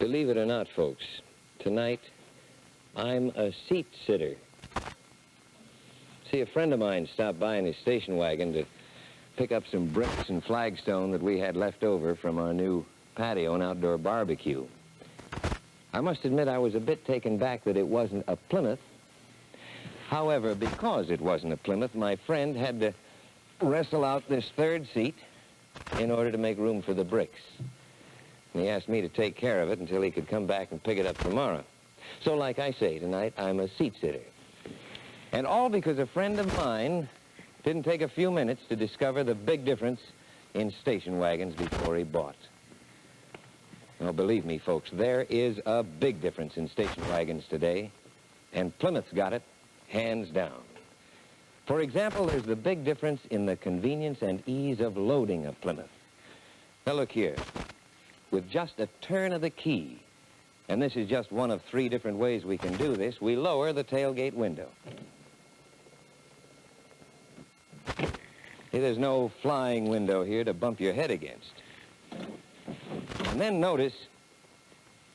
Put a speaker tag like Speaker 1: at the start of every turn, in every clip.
Speaker 1: Believe it or not, folks, tonight I'm a seat sitter. See, a friend of mine stopped by in his station wagon to pick up some bricks and flagstone that we had left over from our new patio and outdoor barbecue. I must admit I was a bit taken back that it wasn't a Plymouth. However, because it wasn't a Plymouth, my friend had to wrestle out this third seat in order to make room for the bricks. And he asked me to take care of it until he could come back and pick it up tomorrow. So like I say, tonight I'm a seat sitter. And all because a friend of mine didn't take a few minutes to discover the big difference in station wagons before he bought. Well, believe me, folks, there is a big difference in station wagons today, and Plymouth's got it hands down. For example, there's the big difference in the convenience and ease of loading a Plymouth. Now look here. With just a turn of the key, and this is just one of 3 different ways we can do this, we lower the tailgate window. See, there's no flying window here to bump your head against. And then notice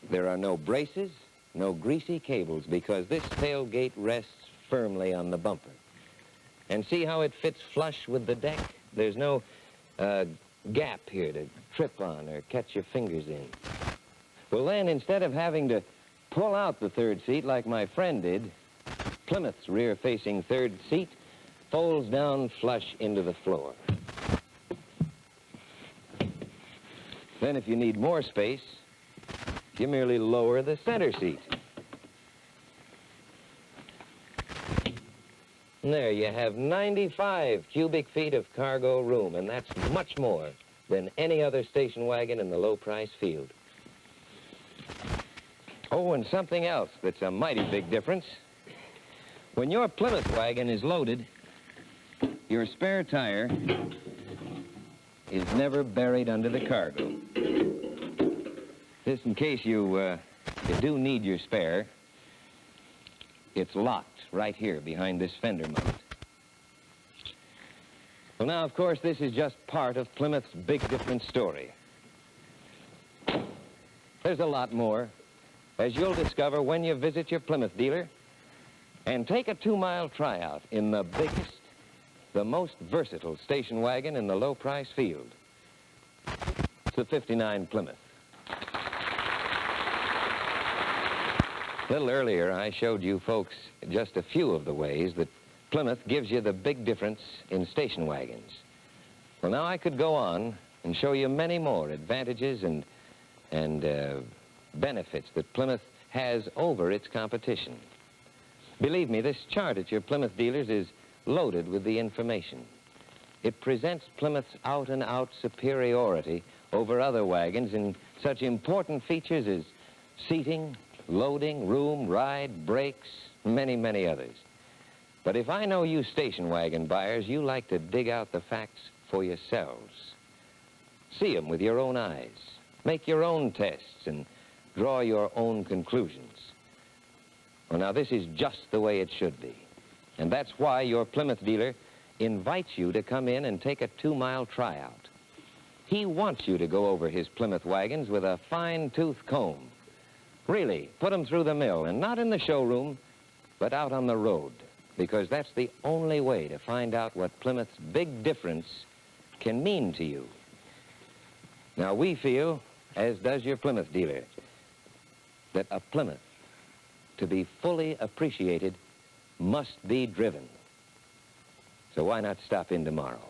Speaker 1: there are no braces, no greasy cables, because this tailgate rests firmly on the bumper. And see how it fits flush with the deck? There's no gap here to trip on or catch your fingers in. Well then, instead of having to pull out the third seat like my friend did, Plymouth's rear-facing third seat folds down flush into the floor. Then if you need more space, you merely lower the center seat. And there you have 95 cubic feet of cargo room, and that's much more than any other station wagon in the low-price field. Oh, and something else that's a mighty big difference. When your Plymouth wagon is loaded, your spare tire is never buried under the cargo. Just in case you do need your spare, it's locked right here behind this fender mount. Well, now, of course, this is just part of Plymouth's big difference story. There's a lot more, as you'll discover when you visit your Plymouth dealer and take a 2-mile tryout in the biggest, the most versatile station wagon in the low-price field. It's the 59 Plymouth. A little earlier, I showed you folks just a few of the ways that Plymouth gives you the big difference in station wagons. Well, now I could go on and show you many more advantages and benefits that Plymouth has over its competition. Believe me, this chart at your Plymouth dealers is loaded with the information. It presents Plymouth's out-and-out superiority over other wagons in such important features as seating, loading, room, ride, brakes, many, many others. But if I know you station wagon buyers, you like to dig out the facts for yourselves. See them with your own eyes. Make your own tests and draw your own conclusions. Well, now, this is just the way it should be. And that's why your Plymouth dealer invites you to come in and take a 2-mile tryout. He wants you to go over his Plymouth wagons with a fine-tooth comb. Really, put them through the mill, and not in the showroom, but out on the road, because that's the only way to find out what Plymouth's big difference can mean to you. Now, we feel, as does your Plymouth dealer, that a Plymouth, to be fully appreciated, must be driven. So why not stop in tomorrow?